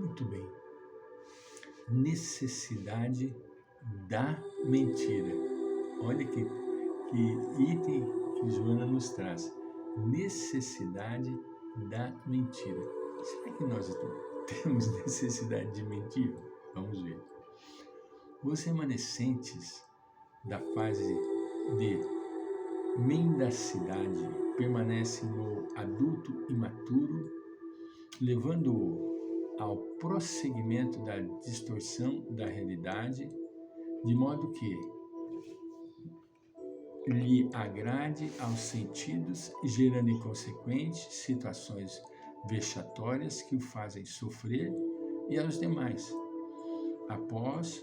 Muito bem. Necessidade da mentira. Olha que item que Joana nos traz. Necessidade da mentira. Será que nós temos necessidade de mentir? Vamos ver. Os remanescentes da fase de mendacidade permanecem no adulto imaturo, levando-o ao prosseguimento da distorção da realidade, de modo que lhe agrade aos sentidos, gerando em consequente situações vexatórias que o fazem sofrer e aos demais. Após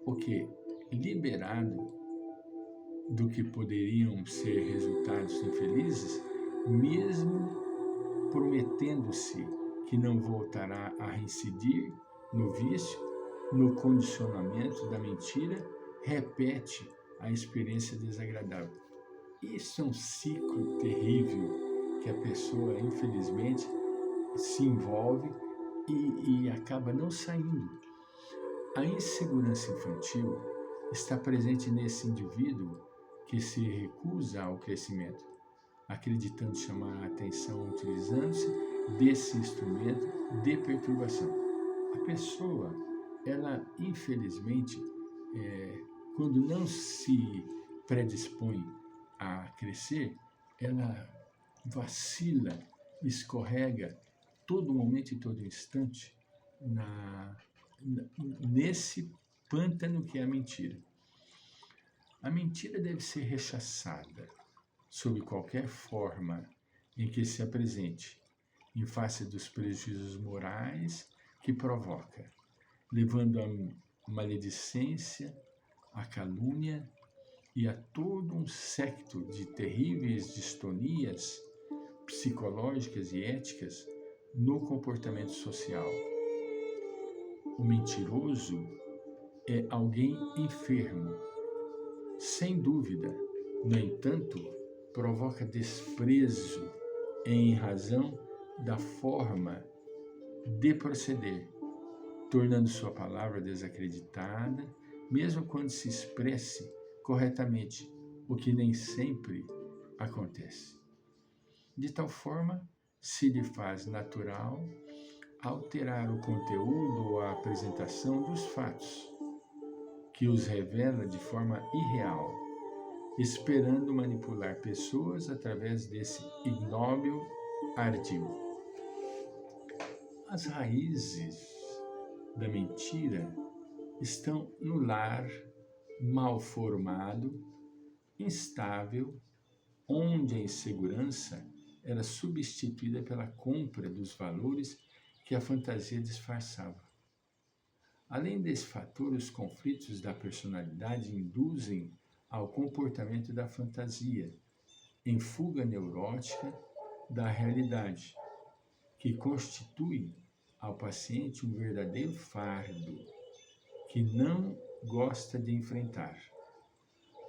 o que, liberado do que poderiam ser resultados infelizes, mesmo prometendo-se que não voltará a reincidir no vício, no condicionamento da mentira, repete a experiência desagradável. Isso é um ciclo terrível que a pessoa, infelizmente, se envolve e acaba não saindo. A insegurança infantil está presente nesse indivíduo que se recusa ao crescimento, acreditando chamar a atenção utilizando-se desse instrumento de perturbação. A pessoa, ela infelizmente, quando não se predispõe a crescer, ela vacila, escorrega todo momento e todo instante nesse pântano que é a mentira. A mentira deve ser rechaçada sob qualquer forma em que se apresente, em face dos prejuízos morais que provoca, levando à maledicência, à calúnia e a todo um séquito de terríveis distonias psicológicas e éticas no comportamento social. O mentiroso é alguém enfermo, sem dúvida. No entanto, provoca desprezo em razão da forma de proceder, tornando sua palavra desacreditada, mesmo quando se expresse corretamente, o que nem sempre acontece. De tal forma, se lhe faz natural alterar o conteúdo ou a apresentação dos fatos, que os revela de forma irreal, esperando manipular pessoas através desse ignóbil ardil. As raízes da mentira estão no lar mal formado, instável, onde a insegurança era substituída pela compra dos valores que a fantasia disfarçava. Além desse fator, os conflitos da personalidade induzem ao comportamento da fantasia, em fuga neurótica da realidade, que constitui ao paciente um verdadeiro fardo que não gosta de enfrentar.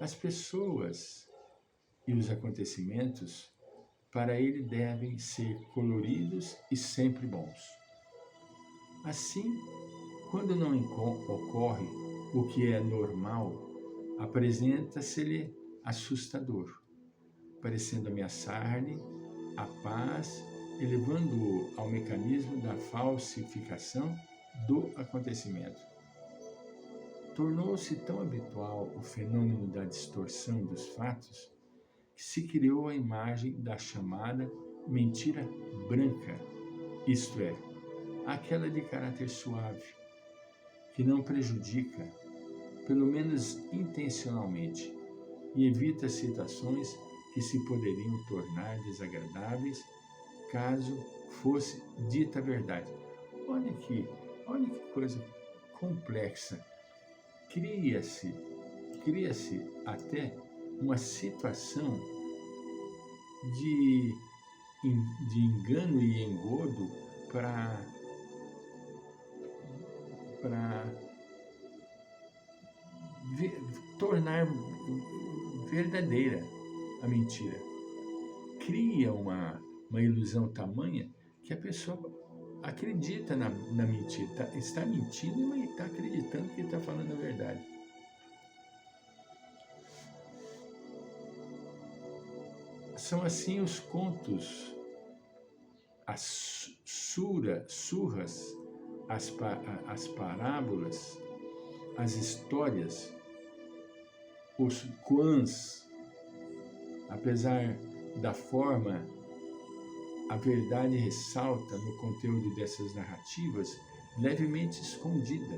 As pessoas e os acontecimentos para ele devem ser coloridos e sempre bons. Assim, quando não ocorre o que é normal, apresenta-se-lhe assustador, parecendo ameaçar-lhe a paz, elevando-o ao mecanismo da falsificação do acontecimento. Tornou-se tão habitual o fenômeno da distorção dos fatos que se criou a imagem da chamada mentira branca, isto é, aquela de caráter suave, que não prejudica, pelo menos intencionalmente, e evita situações que se poderiam tornar desagradáveis caso fosse dita a verdade. Olha que coisa complexa. Cria-se até uma situação de engano e engodo para tornar verdadeira a mentira. Cria uma ilusão tamanha que a pessoa acredita na mentira, está mentindo, mas está acreditando que está falando a verdade. São assim os contos, as surras, as parábolas, as histórias, os quãs, apesar da forma, a verdade ressalta no conteúdo dessas narrativas levemente escondida,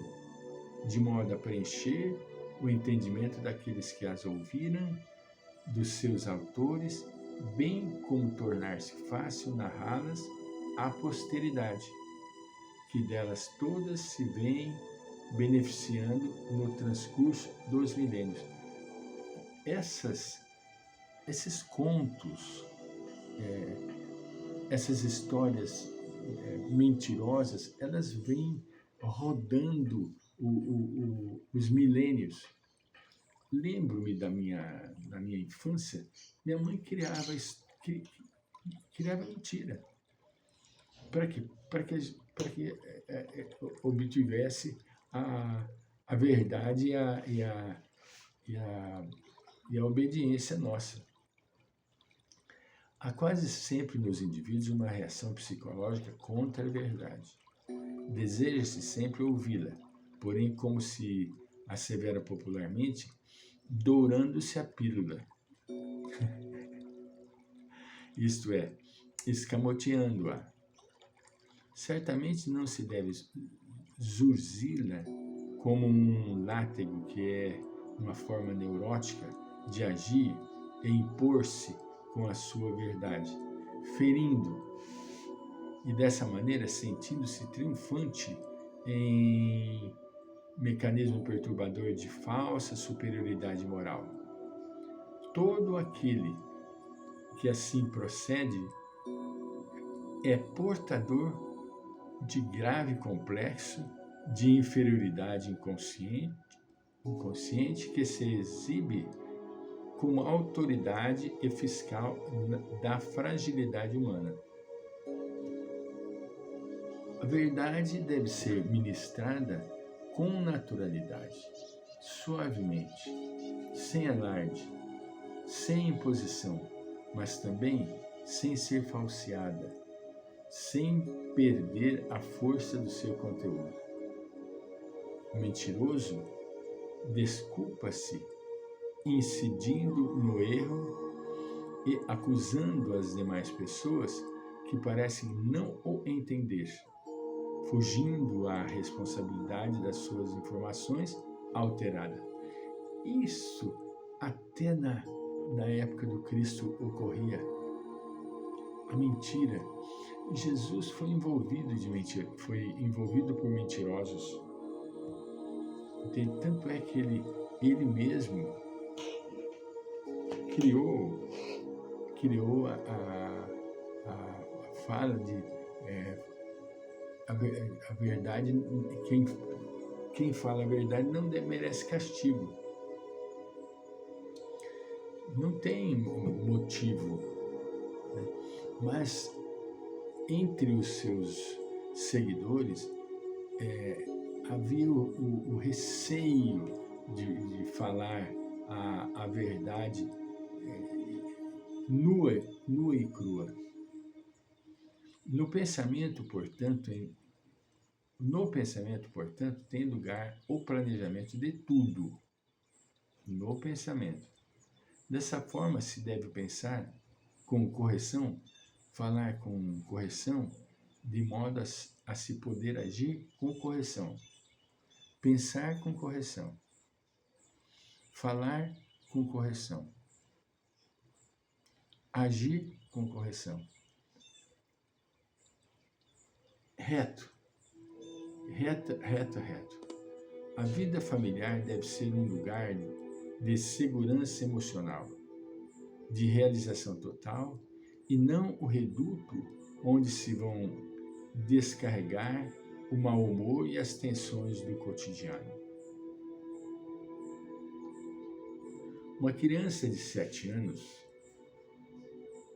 de modo a preencher o entendimento daqueles que as ouviram, dos seus autores, bem como tornar-se fácil narrá-las à posteridade, que delas todas se vêm beneficiando no transcurso dos milênios. Esses contos, essas histórias mentirosas, elas vêm rodando os milênios. Lembro-me da minha infância, minha mãe criava mentira. Para quê? Para que obtivesse a verdade e a obediência nossa. Há quase sempre nos indivíduos uma reação psicológica contra a verdade. Deseja-se sempre ouvi-la, porém, como se assevera popularmente, dourando-se a pílula. Isto é, escamoteando-a. Certamente não se deve zurzi-la como um látego, que é uma forma neurótica de agir e impor-se com a sua verdade, ferindo e dessa maneira sentindo-se triunfante em mecanismo perturbador de falsa superioridade moral. Todo aquele que assim procede é portador de grave complexo de inferioridade inconsciente que se exibe como autoridade e fiscal da fragilidade humana. A verdade deve ser ministrada com naturalidade, suavemente, sem alarde, sem imposição, mas também sem ser falseada, sem perder a força do seu conteúdo. O mentiroso desculpa-se incidindo no erro e acusando as demais pessoas que parecem não o entender, fugindo à responsabilidade das suas informações alteradas. Isso até na época do Cristo ocorria. A mentira. Jesus foi envolvido por mentirosos. Tanto é que ele mesmo criou a fala de a verdade, quem fala a verdade não merece castigo. Não tem motivo, né? Mas entre os seus seguidores havia o receio de falar a verdade nua e crua. No pensamento, portanto, tem lugar o planejamento de tudo. No pensamento. Dessa forma, se deve pensar com correção, falar com correção, de modo a se poder agir com correção. Pensar com correção. Falar com correção. Agir com correção. Reto. A vida familiar deve ser um lugar de segurança emocional, de realização total, e não o reduto onde se vão descarregar o mau humor e as tensões do cotidiano. Uma criança de 7 anos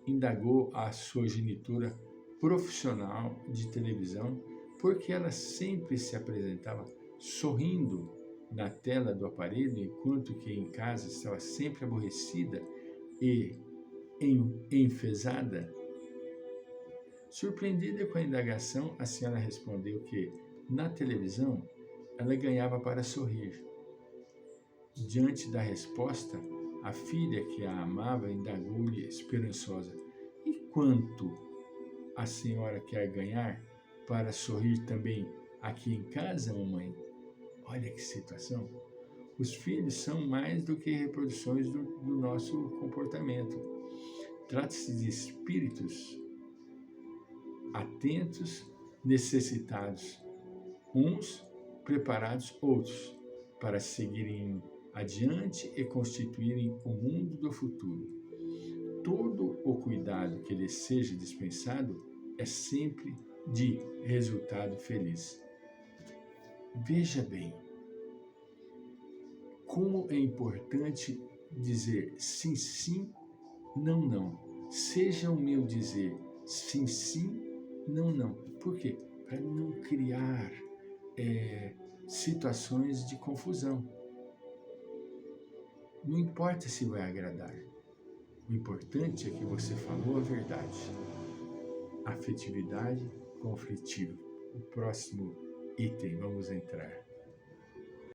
indagou a sua genitora profissional de televisão, porque ela sempre se apresentava sorrindo na tela do aparelho, enquanto que em casa estava sempre aborrecida e enfesada. Surpreendida com a indagação, a senhora respondeu que, na televisão, ela ganhava para sorrir. Diante da resposta, a filha que a amava indagou-lhe esperançosa: "E quanto a senhora quer ganhar para sorrir também aqui em casa, mamãe?" Olha que situação! Os filhos são mais do que reproduções do nosso comportamento. Trata-se de espíritos atentos, necessitados, uns preparados, outros, para seguirem adiante e constituírem o mundo do futuro. Todo o cuidado que lhes seja dispensado é sempre de resultado feliz. Veja bem, como é importante dizer sim, sim, não, não. Seja o meu dizer sim, sim, não, não. Por quê? Para não criar situações de confusão. Não importa se vai agradar. O importante é que você falou a verdade. Afetividade conflitiva. O próximo item, vamos entrar.